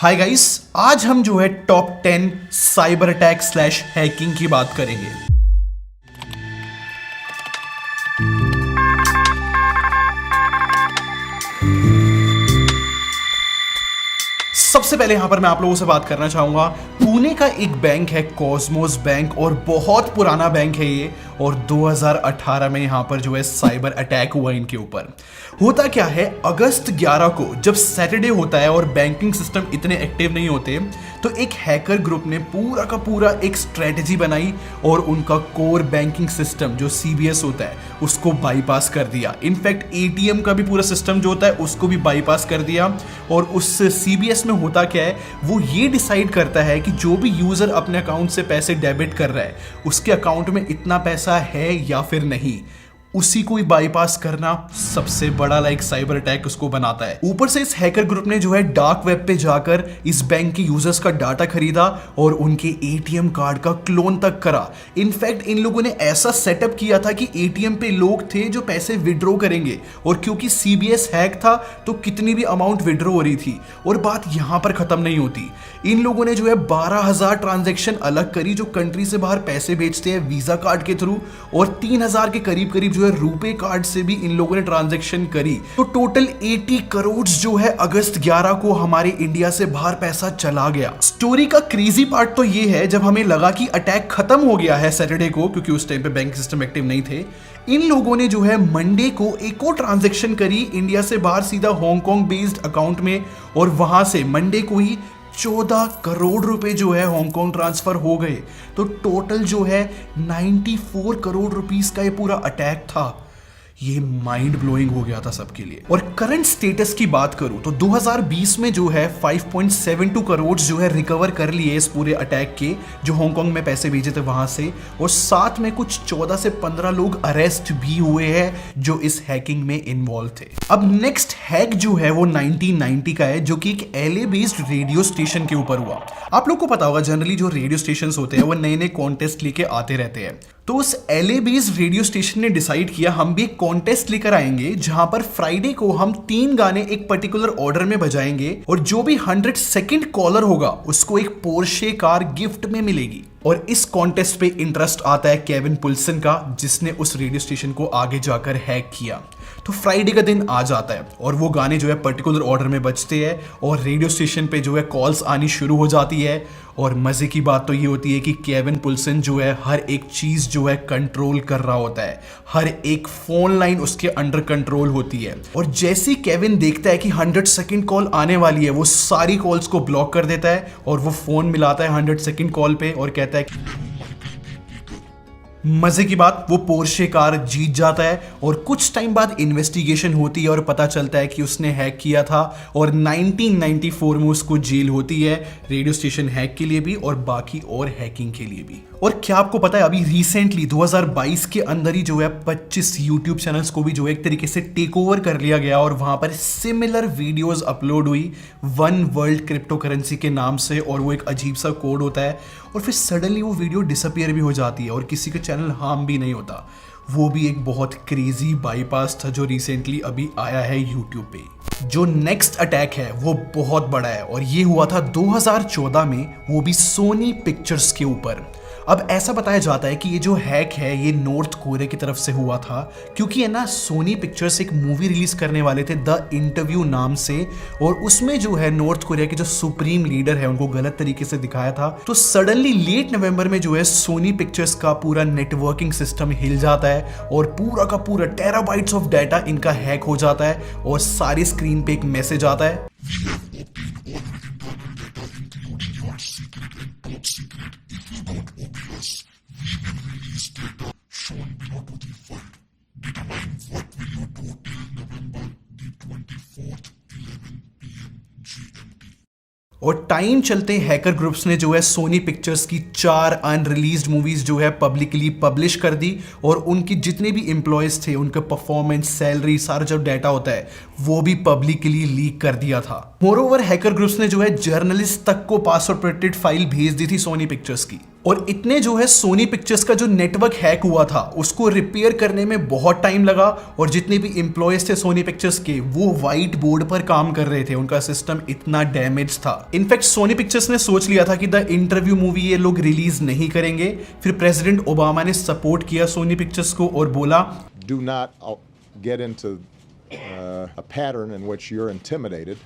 Hi guys, आज हम जो है top 10 cyber attack slash hacking की बात करेंगे। सबसे पहले यहां पर मैं आप लोगों से बात करना चाहूंगा। पुणे का एक बैंक है कॉस्मोस बैंक, और बहुत पुराना बैंक है ये, और 2018 में यहां पर जो है साइबर अटैक हुआ इनके ऊपर। होता क्या है, अगस्त 11 को जब सैटरडे होता है और बैंकिंग सिस्टम इतने एक्टिव नहीं होते, तो एक हैकर ग्रुप ने पूरा का पूरा एक स्ट्रेटजी बनाई और उनका कोर बैंकिंग सिस्टम जो सीबीएस होता है उसको बाईपास कर दिया। इनफैक्ट एटीएम का भी पूरा सिस्टम जो होता है उसको भी बाईपास कर दिया। और उस सीबीएस में होता क्या है, वो ये डिसाइड करता है कि जो भी यूजर अपने अकाउंट से पैसे डेबिट कर रहा है उसके अकाउंट में इतना पैसा है या फिर नहीं, उसी को ही बाईपास करना सबसे बड़ा साइबर अटैक उसको बनाता है। ऊपर से इस हैकर ग्रुप ने जो है डार्क वेब पे जाकर इस बैंक के यूजर्स का डाटा खरीदा और उनके एटीएम कार्ड का क्लोन तक करा। इनफैक्ट इन लोगों ने ऐसा सेटअप किया था कि एटीएम पे लोग थे जो पैसे विड्रॉ करेंगे, और क्योंकि सीबीएस हैक था तो कितनी भी अमाउंट विड्रॉ हो रही थी। और बात यहां पर खत्म नहीं होती, इन लोगों ने जो है 12,000 ट्रांजैक्शन अलग करी जो कंट्री से बाहर पैसे भेजते हैं वीजा कार्ड के थ्रू, और 3,000 के करीब करीब रुपए कार्ड से भी इन लोगों ने ट्रांजैक्शन करी। तो टोटल 80 करोड़ जो है अगस्त 11 को हमारे इंडिया से बाहर पैसा चला गया। स्टोरी का क्रेजी पार्ट तो ये है, जब हमें लगा कि अटैक खत्म हो गया है सैटरडे को, क्योंकि उस टाइम पे बैंक सिस्टम एक्टिव नहीं थे, इन लोगों ने जो है मंडे को एक और ट्रांजैक्शन करी इंडिया से बाहर सीधा हांगकांग बेस्ड अकाउंट में, और वहां से मंडे को ही 14 करोड़ रुपए जो है हांगकांग ट्रांसफर हो गए। तो टोटल जो है 94 करोड़ रुपीस का ये पूरा अटैक था। ये माइंड ब्लोइंग हो गया था सबके लिए। और करंट स्टेटस की बात करूं तो 2020 में जो है 5.72 करोड़ जो है रिकवर कर लिए इस पूरे अटैक के, जो हांगकांग में पैसे भेजे थे वहां से, और साथ में कुछ 14 से 15 लोग अरेस्ट भी हुए हैं जो इस हैकिंग में इन्वॉल्व थे। अब नेक्स्ट हैक जो है वो 1990 का है, जो कि एक एलए बेस्ड रेडियो स्टेशन के ऊपर हुआ। आप लोग को पता होगा जनरली जो रेडियो स्टेशन होते हैं वो नए नए कॉन्टेस्ट लेके आते रहते हैं। तो उस एलए बेस्ड रेडियो स्टेशन ने डिसाइड किया हम भी एक कॉन्टेस्ट लेकर आएंगे जहां पर फ्राइडे को हम 3 गाने एक पर्टिकुलर ऑर्डर में बजाएंगे, और जो भी 100 सेकंड कॉलर होगा उसको एक पोर्शे कार गिफ्ट में मिलेगी। और इस कॉन्टेस्ट पे इंटरेस्ट आता है केविन पुल्सन का, जिसने उस रेडियो स्टेशन को आगे जाकर हैक किया। तो फ्राइडे का दिन आ जाता है और वो गाने जो है पर्टिकुलर ऑर्डर में बजते हैं, और रेडियो स्टेशन पे जो है कॉल्स आनी शुरू हो जाती है। और मजे की बात तो ये होती है कि केविन पुल्सन जो है हर एक चीज जो है कंट्रोल कर रहा होता है, हर एक फोन लाइन उसके अंडर कंट्रोल होती है। और जैसे ही केविन देखता है कि 100 सेकंड कॉल आने वाली है, वो सारी कॉल्स को ब्लॉक कर देता है और वो फोन मिलाता है 100 सेकंड कॉल पे और कहता है, मजे की बात, वो पोर्शे कार जीत जाता है। और कुछ टाइम बाद इन्वेस्टिगेशन होती है और पता चलता है कि उसने हैक किया था, और 1994 में उसको जेल होती है, रेडियो स्टेशन हैक के लिए भी और बाकी और हैकिंग के लिए भी। और क्या आपको पता है, अभी रिसेंटली 2022 के अंदर ही जो है 25 यूट्यूब चैनल्स को भी जो है एक तरीके से टेक ओवर कर लिया गया, और वहां पर सिमिलर वीडियोस अपलोड हुई वन वर्ल्ड क्रिप्टो करेंसी के नाम से, और वो एक अजीब सा कोड होता है, और फिर सडनली वो वीडियो डिसअपियर भी हो जाती है और किसी का चैनल हार्म भी नहीं होता। वो भी एक बहुत क्रेजी बाईपास था जो रिसेंटली अभी आया है यूट्यूब पे। जो नेक्स्ट अटैक है वो बहुत बड़ा है, और ये हुआ था 2014 में, वो भी सोनी पिक्चर्स के ऊपर। अब ऐसा बताया जाता है कि ये जो हैक है ये नॉर्थ कोरिया की तरफ से हुआ था, क्योंकि है ना सोनी पिक्चर्स एक मूवी रिलीज करने वाले थे द इंटरव्यू नाम से, और उसमें जो है नॉर्थ कोरिया के जो सुप्रीम लीडर है उनको गलत तरीके से दिखाया था। तो सडनली लेट नवंबर में जो है सोनी पिक्चर्स का पूरा नेटवर्किंग सिस्टम हिल जाता है, और पूरा का पूरा टेराबाइट्स ऑफ डाटा इनका हैक हो जाता है, और सारी स्क्रीन पे एक मैसेज आता है, और टाइम चलते हैकर ग्रुप्स ने जो है सोनी पिक्चर्स की 4 अनरिलीज्ड मूवीज जो है पब्लिकली पब्लिश कर दी, और उनकी जितने भी एम्प्लॉयज थे उनका परफॉर्मेंस, सैलरी, सारा जो डाटा होता है वो भी पब्लिकली लीक कर दिया था। मोरओवर हैकर ग्रुप्स ने जो है जर्नलिस्ट तक को पासवर्ड प्रोटेक्टेड फाइल भेज दी थी सोनी पिक्चर्स की। और इतने जो है सोनी पिक्चर्स का जो नेटवर्क हैक हुआ था उसको रिपेयर करने में बहुत टाइम लगा, और जितने भी एम्प्लॉयज थे सोनी पिक्चर्स के वो व्हाइट बोर्ड पर काम कर रहे थे, उनका सिस्टम इतना डैमेज था। इनफैक्ट सोनी पिक्चर्स ने सोच लिया था कि द इंटरव्यू मूवी ये लोग रिलीज नहीं करेंगे। फिर प्रेसिडेंट ओबामा ने सपोर्ट किया सोनी पिक्चर्स को और बोला, Do not get into a pattern in which you're intimidated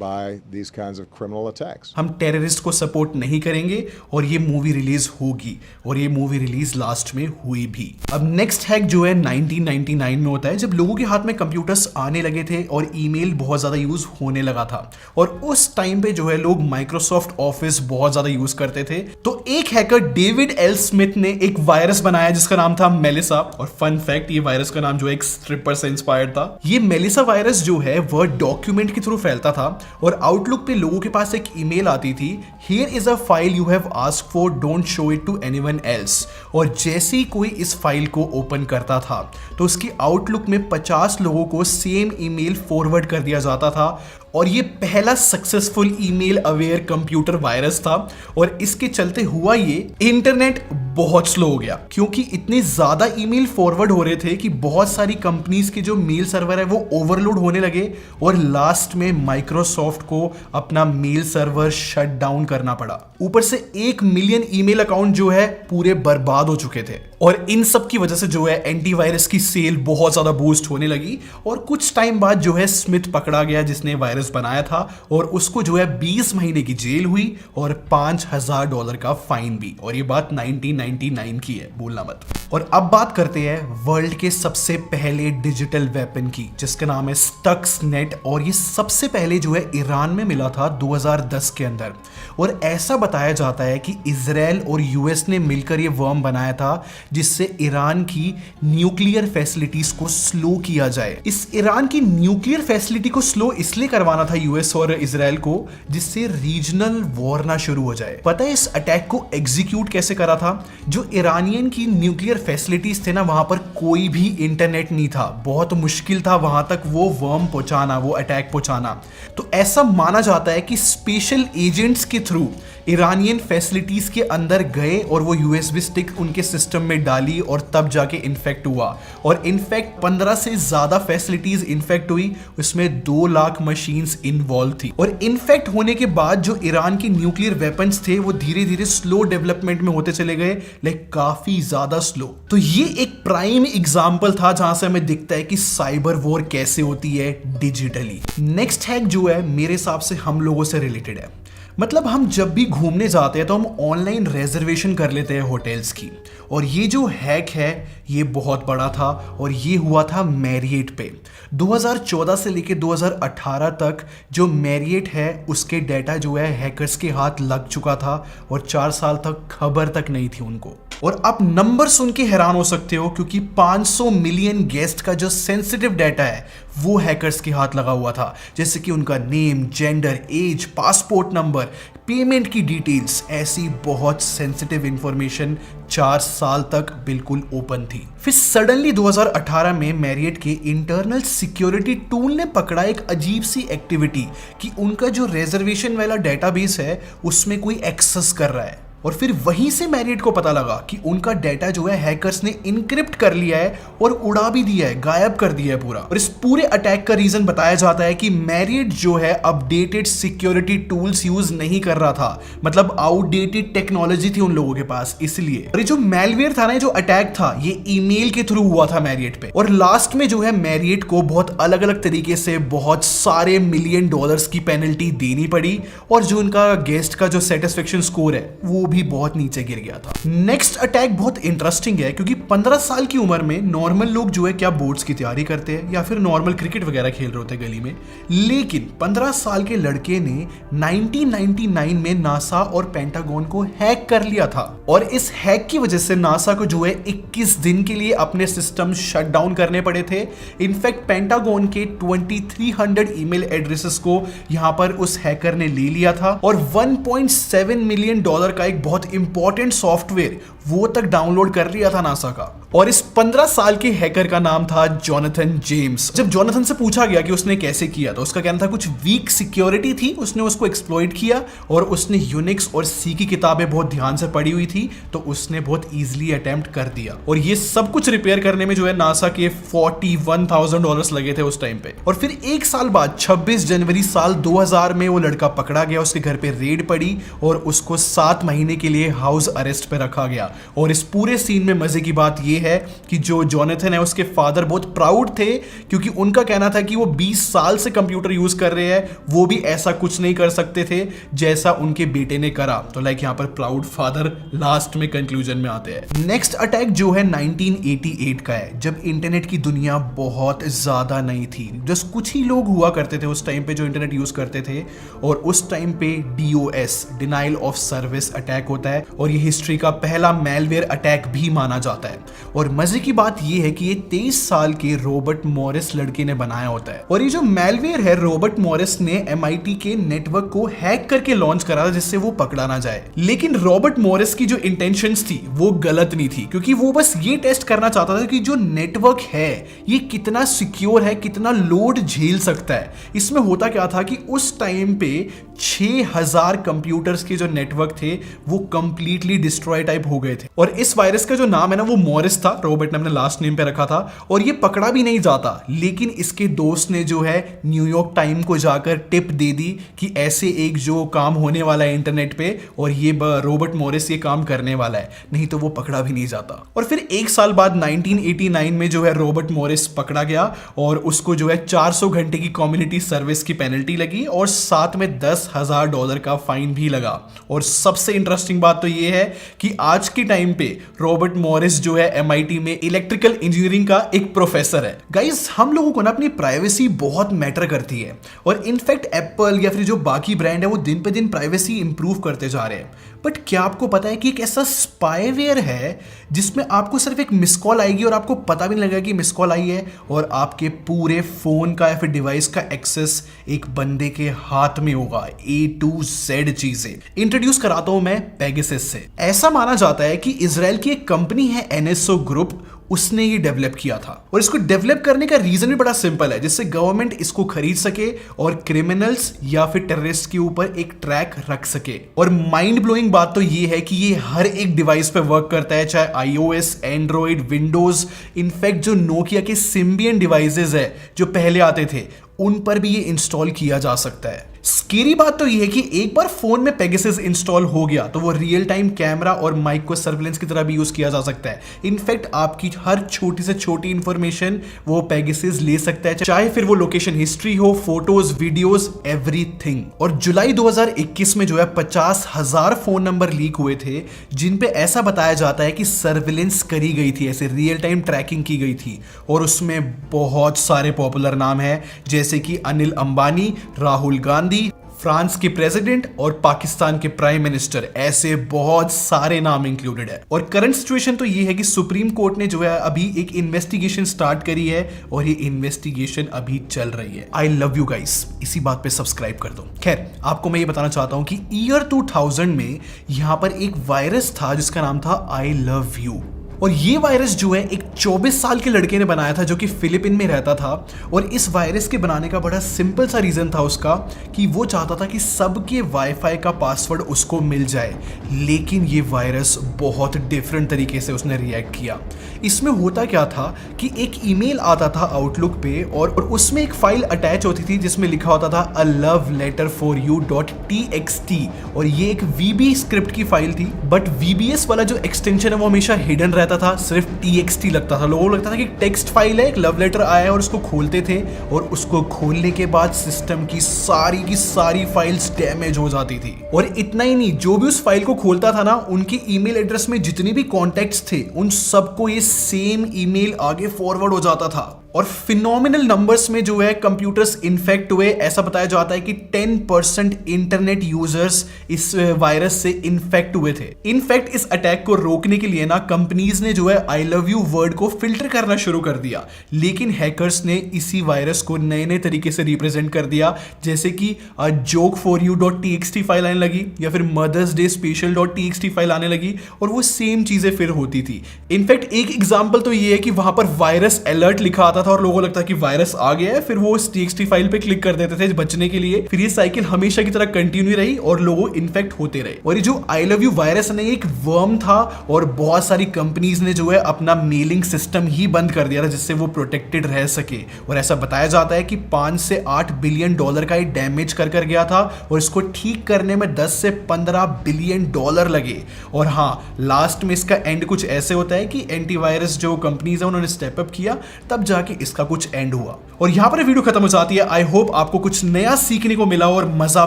by these kinds of criminal attacks. हम टेररिस्ट को सपोर्ट नहीं करेंगे और ये मूवी रिलीज होगी, और ये मूवी रिलीज लास्ट में हुई भी। अब नेक्स्ट हैक जो है 1999 में होता है, जब लोगों के हाथ में कंप्यूटर्स आने लगे थे और ईमेल बहुत ज्यादा यूज होने लगा था, और उस टाइम पे जो है लोग माइक्रोसॉफ्ट ऑफिस बहुत ज्यादा यूज करते थे। तो एक हैकर डेविड एल स्मिथ ने एक वायरस बनाया जिसका नाम था मेलिसा, और फन फैक्ट ये वायरस का नाम जो है एक स्ट्रिपर से इंस्पायर्ड था। ये मेलिसा वायरस जो है वह डॉक्यूमेंट के थ्रू फैलता था, और आउटलुक पे लोगों के पास एक ईमेल आती थी, here is a file you have asked for, don't show it to anyone else. और जैसे ही कोई इस फाइल को ओपन करता था तो उसकी आउटलुक में 50 लोगों को सेम ईमेल फॉरवर्ड कर दिया जाता था, और ये पहला successful email aware computer virus था। और इसके चलते हुआ ये इंटरनेट बहुत स्लो हो गया, क्योंकि इतने ज्यादा ईमेल फॉरवर्ड हो रहे थे कि बहुत सारी कंपनीज के जो मेल सर्वर है वो ओवरलोड होने लगे, और लास्ट में माइक्रोसॉफ्ट को अपना मेल सर्वर शट डाउन करना पड़ा। ऊपर से 1 मिलियन ईमेल अकाउंट जो है पूरे बर्बाद हो चुके थे, और इन सब की वजह से जो है एंटीवायरस की सेल बहुत ज्यादा बूस्ट होने लगी। और कुछ टाइम बाद जो है स्मिथ पकड़ा गया जिसने वायरस बनाया था, और उसको जो है 20 महीने की जेल हुई और $5000 का फाइन भी। और ये बात 1999 की है, बोलना मत। और अब बात करते हैं वर्ल्ड के सबसे पहले डिजिटल वेपन की, जिसका नाम है स्टक्सनेट, और ये सबसे पहले जो है ईरान में मिला था 2010 के अंदर। और ऐसा बताया जाता है कि इजराइल और यूएस ने मिलकर ये वर्म बनाया था जिससे ईरान की न्यूक्लियर फैसिलिटीज को स्लो किया जाए। इस ईरान की न्यूक्लियर फैसिलिटी को स्लो इसलिए करवाना था यूएस और इजराइल को, जिससे रीजनल वॉर ना शुरू हो जाए। पता है इस अटैक को एग्जीक्यूट कैसे करा था? जो ईरानियन की न्यूक्लियर फैसिलिटीज थे ना, वहां पर कोई भी इंटरनेट नहीं था, बहुत मुश्किल था वहां तक वो वर्म पहुंचाना, वो अटैक पहुंचाना। तो ऐसा माना जाता है कि स्पेशल एजेंट्स के थ्रू ईरानियन फैसिलिटीज के अंदर गए और वो यूएसबी स्टिक उनके सिस्टम में डाली, और तब जाके इन्फेक्ट हुआ। और इनफैक्ट 15 से ज्यादा फैसिलिटीज इन्फेक्ट हुई, उसमें 2 लाख मशीन्स इन्वॉल्व थी। और इन्फेक्ट होने के बाद जो ईरान के न्यूक्लियर वेपन्स थे वो धीरे धीरे स्लो डेवलपमेंट में होते चले गए, लाइक काफी ज्यादा स्लो। तो ये एक प्राइम एग्जाम्पल था जहां से हमें दिखता है कि साइबर वॉर कैसे होती है डिजिटली। नेक्स्ट हैक जो है मेरे हिसाब से हम लोगों से रिलेटेड है। मतलब हम जब भी घूमने जाते हैं तो हम ऑनलाइन रिजर्वेशन कर लेते हैं होटल्स की, और ये जो हैक है ये बहुत बड़ा था, और ये हुआ था मैरियट पे। 2014 से लेके 2018 तक जो मैरियट है उसके डाटा जो है हैकर्स के हाथ लग चुका था, और 4 साल तक खबर तक नहीं थी उनको। और आप नंबर सुन के हैरान हो सकते हो, क्योंकि 500 मिलियन गेस्ट का जो सेंसिटिव डाटा है वो हैकर्स के हाथ लगा हुआ था, जैसे कि उनका name, gender, age, passport number, payment की डिटेल्स, ऐसी बहुत सेंसिटिव इंफॉर्मेशन 4 साल तक बिल्कुल ओपन थी। फिर सडनली 2018 में मैरियट के इंटरनल सिक्योरिटी टूल ने पकड़ा एक अजीब सी एक्टिविटी कि उनका जो रिजर्वेशन वाला डेटाबेस है उसमें कोई एक्सेस कर रहा है। और फिर वहीं से मैरियट को पता लगा कि उनका डाटा जो है हैकर्स ने इनक्रिप्ट कर लिया है और उड़ा भी दिया है, गायब कर दिया है पूरा। और इस पूरे अटैक का रीजन बताया जाता है कि मैरियट जो है अपडेटेड सिक्योरिटी टूल्स यूज नहीं कर रहा था, मतलब आउटडेटेड टेक्नोलॉजी थी उन लोगों के पास, इसलिए। और ये जो मैलवेयर था ना, जो अटैक था, ये ईमेल के थ्रू हुआ था मैरियट पे। और लास्ट में जो है मैरियट को बहुत अलग अलग तरीके से बहुत सारे $1 मिलियन की पेनल्टी देनी पड़ी, और जो उनका गेस्ट का जो सेटिस्फेक्शन स्कोर है वो भी बहुत नीचे गिर गया था। नेक्स्ट अटैक बहुत इंटरेस्टिंग है, क्योंकि 15 साल की उम्र में नॉर्मल लोग जो है क्या बोर्ड्स की तैयारी करते हैं या फिर नॉर्मल क्रिकेट वगैरह खेल रहे होते हैं गली में, लेकिन 15 साल के लड़के ने 1999 में नासा और पेंटागन को हैक कर लिया था। और इस हैक की वजह से नासा को जो है 21 दिन के लिए अपने सिस्टम शट डाउन करने पड़े थे। इनफैक्ट पेंटागन के 2300 ईमेल एड्रेसेस को यहां पर उस हैकर ने ले लिया था, और $1.7 मिलियन का एक एक बहुत इंपॉर्टेंट सॉफ्टवेयर वो तक डाउनलोड कर लिया था नासा का। और इस 15 साल के हैकर का नाम था जोनाथन जेम्स। जब जोनाथन से पूछा गया कि उसने कैसे किया तो उसका कहना था कुछ वीक सिक्योरिटी थी, उसने उसको एक्सप्लॉइट किया और उसने यूनिक्स और सी की किताबें बहुत ध्यान से पढ़ी हुई थी तो उसने बहुत इजीली अटेम्प्ट कर दिया। और ये सब कुछ रिपेयर करने में जो है नासा के $41,000 लगे थे उस टाइम पे। और फिर एक साल बाद 26 जनवरी साल 2000 में वो लड़का पकड़ा गया, उसके घर पे रेड पड़ी और उसको 7 महीने के लिए हाउस अरेस्ट पे रखा गया। और इस पूरे सीन में मजे की बात ये है कि जो जोनाथन है उसके फादर बहुत प्राउड थे क्योंकि उनका कहना था कि वो 20 साल से कंप्यूटर यूज कर रहे हैं, वो भी ऐसा कुछ नहीं कर सकते थे जैसा उनके बेटे ने करा। तो लाइक यहां पर प्राउड फादर लास्ट में कंक्लूजन में आते हैं। नेक्स्ट अटैक जो है 1988 का है, जब इंटरनेट की दुनिया बहुत ज्यादा नई थी, जस्ट कुछ ही लोग हुआ करते थे उस टाइम पे जो इंटरनेट यूज करते थे। और उस टाइम पे DOS denial of service attack होता है और ये हिस्ट्री का पहला मेलवेयर अटैक भी माना जाता है। और मजे की बात यह है कि ये 23 साल के रॉबर्ट मॉरिस लड़के ने बनाया होता है। और ये जो मेलवेयर है रॉबर्ट मॉरिस ने MIT के नेटवर्क को हैक करके लॉन्च करा था जिससे वो पकड़ा ना जाए। लेकिन रॉबर्ट मॉरिस की जो इंटेंशंस थी वो गलत नहीं थी क्योंकि वो बस ये टेस्ट करना चाहता था कि जो नेटवर्क है ये कितना सिक्योर है, कितना लोड झेल सकता है। इसमें होता क्या था कि उस टाइम पे 6000 कंप्यूटर्स के जो नेटवर्क थे वो कंप्लीटली डिस्ट्रॉय टाइप हो गए थे। और इस वायरस का जो नाम है ना वो मॉरिस था, रॉबर्ट ने अपने लास्ट नेम पे रखा था। और ये पकड़ा भी नहीं जाता, लेकिन इसके दोस्त ने जो है न्यूयॉर्क टाइम को जाकर टिप दे दी कि ऐसे एक जो काम होने वाला है इंटरनेट पे और ये रॉबर्ट मॉरिस ये काम करने वाला है, नहीं तो वो पकड़ा भी नहीं जाता। और फिर एक साल बाद 1989 में जो है रॉबर्ट मॉरिस पकड़ा गया और उसको जो है 400 घंटे की कम्युनिटी सर्विस की पेनल्टी लगी और साथ में $10,000 का फाइन भी लगा। और सबसे इंटरेस्टिंग बात तो ये है कि आज के टाइम पे रॉबर्ट मॉरिस जो है MIT में इलेक्ट्रिकल इंजीनियरिंग का एक प्रोफेसर है। गाइस हम लोगों को ना अपनी प्राइवेसी बहुत मैटर करती है और इनफैक्ट एप्पल या फिर जो बाकी ब्रांड है वो दिन पे दिन प्राइवेसी इंप्रूव करते जा रहे हैं। बट क्या आपको पता है कि एक ऐसा स्पाईवेयर है जिसमें आपको सिर्फ एक मिस कॉल आएगी और आपको पता भी नहीं लगेगा कि मिस कॉल आई है और आपके पूरे फोन का या फिर डिवाइस का एक्सेस एक बंदे के हाथ में होगा, A to Z चीजें। इंट्रोड्यूस कराता हूं मैं पेगासस से। ऐसा माना जाता है कि इजराइल की एक कंपनी है NSO ग्रुप, उसने ये डेवलप किया था। और इसको डेवलप करने का रीजन भी बड़ा सिंपल है, जिससे गवर्नमेंट इसको खरीद सके और क्रिमिनल्स या फिर टेररिस्ट के ऊपर एक ट्रैक रख सके। और माइंड ब्लोइंग बात तो ये है कि ये हर एक डिवाइस पे वर्क करता है, चाहे iOS, एंड्रॉइड, विंडोज, इनफैक्ट जो नोकिया के सिम्बियन डिवाइसेस है जो पहले आते थे उन पर भी ये इंस्टॉल किया जा सकता है। स्केरी बात तो ये है कि एक बार फोन में पेगासस इंस्टॉल हो गया तो वो रियल टाइम कैमरा और माइक को सर्विलेंस की तरह भी यूज किया जा सकता है। इनफैक्ट आपकी हर छोटी से छोटी इंफॉर्मेशन वो पेगासस ले सकता है, चाहे फिर वो लोकेशन हिस्ट्री हो, फोटोज, वीडियोस, एवरीथिंग। और जुलाई 2021 में जो है 50,000 फोन नंबर लीक हुए थे जिन पे ऐसा बताया जाता है कि सर्विलेंस करी गई थी, ऐसे रियल टाइम ट्रैकिंग की गई थी। और उसमें बहुत सारे पॉपुलर नाम है जैसे कि अनिल अंबानी, राहुल गांधी, फ्रांस के प्रेसिडेंट और पाकिस्तान के प्राइम मिनिस्टर, ऐसे बहुत सारे नाम इंक्लूडेड है। और करंट सिचुएशन तो ये है कि सुप्रीम कोर्ट ने जो है अभी एक इन्वेस्टिगेशन स्टार्ट करी है और ये इन्वेस्टिगेशन अभी चल रही है। आई लव यू गाइस, इसी बात पे सब्सक्राइब कर दो। खैर आपको मैं ये बताना चाहता हूं कि ईयर 2000 में यहां पर एक वायरस था जिसका नाम था आई लव यू। और ये वायरस जो है एक 24 साल के लड़के ने बनाया था जो कि फिलीपीन में रहता था। और इस वायरस के बनाने का बड़ा सिंपल सा रीजन था उसका कि वो चाहता था कि सबके वाईफाई का पासवर्ड उसको मिल जाए। लेकिन ये वायरस बहुत डिफरेंट तरीके से उसने रिएक्ट किया। इसमें होता क्या था कि एक ईमेल आता था आउटलुक पे और उसमें एक फाइल अटैच होती थी जिसमें लिखा होता था a love letter for you .txt और ये एक VB स्क्रिप्ट की फाइल थी। बट VBS वाला जो एक्सटेंशन है वो हमेशा हिडन रहता था, सिर्फ TXT लगता था। लोगों को लगता था कि टेक्स्ट फाइल है, एक लव लेटर आया है और उसको खोलते थे और उसको खोलने के बाद सिस्टम की सारी फाइल्स डैमेज हो जाती थी। और इतना ही नहीं, जो भी उस फाइल को खोलता था ना उनके ईमेल एड्रेस में जितने भी कॉन्टैक्ट्स थे उन सबको ये सेम ईमेल आगे फॉरवर्ड हो जाता था। और फिनोमिनल नंबर्स में जो है कंप्यूटर्स इन्फेक्ट हुए। ऐसा बताया जाता है कि 10% इंटरनेट यूजर्स इस वायरस से इन्फेक्ट हुए थे। इनफैक्ट इस अटैक को रोकने के लिए ना कंपनीज ने जो है आई लव यू वर्ड को फिल्टर करना शुरू कर दिया, लेकिन हैकर्स ने इसी वायरस को नए नए तरीके से रिप्रेजेंट कर दिया, जैसे कि joke4you.txt फाइल आने लगी या फिर मदर्स डे स्पेशल.txt फाइल आने लगी और वो सेम चीजें फिर होती थी। इनफैक्ट एक एग्जांपल तो ये है कि वहां पर वायरस अलर्ट लिखा आता था और लोगों को लगता कि वायरस आ गया है, फिर वो उस txt फाइल पे क्लिक कर देते थे बचने के लिए। फिर ये साइकिल हमेशा की तरह कंटिन्यू रही और लोग इन्फेक्ट होते रहे। और ये जो आई लव यू वायरस ने एक वर्म था और बहुत सारी कंपनीज ने जो है अपना मेलिंग सिस्टम ही बंद कर दिया था जिससे वो प्रोटेक्टेड रह सके। और ऐसा बताया जाता है कि 5 से 8 बिलियन डॉलर का ये डैमेज कर गया था और इसको ठीक करने में 10 से 15 बिलियन डॉलर लगे। और हाँ, लास्ट में इसका एंड कुछ ऐसे होता है कि एंटीवायरस जो कंपनीज है उन्होंने स्टेप अप किया, तब जाके इसका कुछ एंड हुआ। और यहां पर वीडियो खत्म हो जाती है। आई होप आपको कुछ नया सीखने को मिला और मजा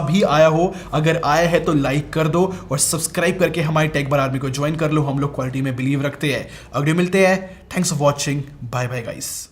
भी आया हो। अगर आया है तो लाइक कर दो और सब्सक्राइब करके हमारे टेक बार आर्मी को ज्वाइन कर लो। हम लोग क्वालिटी में बिलीव रखते हैं। अगले मिलते हैं। Thanks for watching. Bye bye guys.